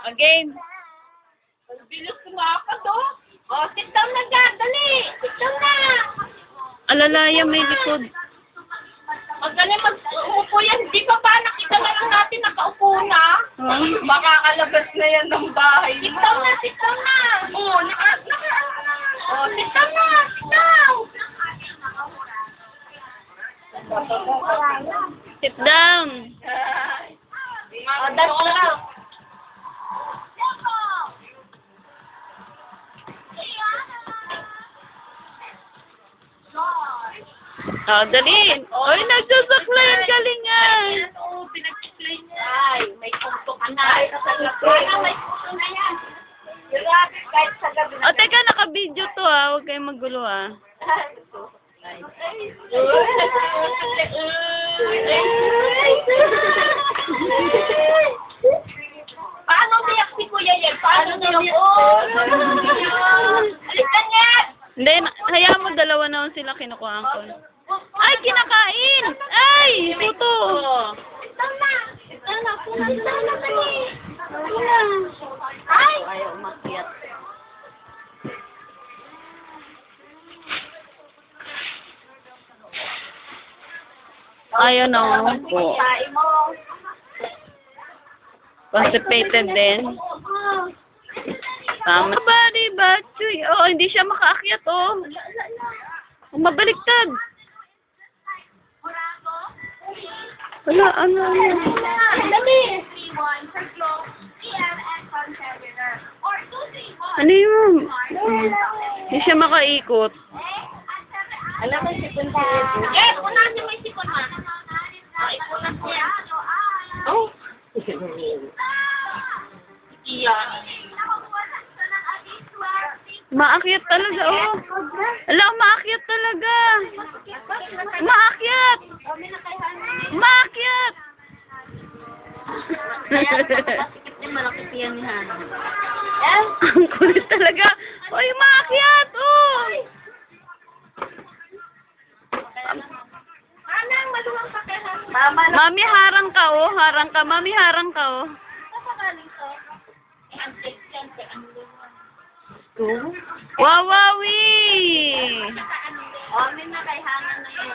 Again. Bilis kumakad, oh. Oh, sit down na dyan. Dali. Sit down na. Alalaya, may likod. Magaling mag-uupo yan. Di ba ba nakita na lang natin nakaupo na? Baka kalabas na yan ng bahay. Sit down na, sit down na. Oo, oh, sit down na, sit down. Sit down. Oh, that's lang. Oh, dali. Oy, nagsasaklay ang galingan. Oo, pinag-explain niya. Ay, may punto ka na. Ay, may punto na yan. Grabe, kahit sa gabi na. Oh, teka, naka-video to ah. Huwag kayong magulo ah. Paano umiyak si Kuya yan? Paano umiyak? Alikan niya! Hindi, hayaan mo, dalawa na sila kinukuhaan ko. Ay, kinakain! Ay, puto! Ito na! Ito na! Ito na kami! Ay! Ayaw umakyat. Ayaw na po. Pain mo! Constipated din. Tama ba, diba? Oh, hindi siya makaakyat, oh. Mabaliktad. Wala, ano. Dali! Ano yun? Hindi siya makaikot. Alam mo, sipon si Edo. Yes, unahan niyo may sipon, ma. Ipunan ko yan. Oh. Iyan. Maakyat talaga, oh. Ala, maakyat talaga. Maakyat! Maakyat! Masikip din malaki siya ni Hana. Ang kulit talaga. Oy, maakyat, oh. Anang, maluwang pa kay Hana. Mami, harang ka, oh. Harang ka. Mami, harang ka, oh. Kapagaling to. Ang seksyon, ang luwang. Wawawi! Oh, may na kay Hana na yun.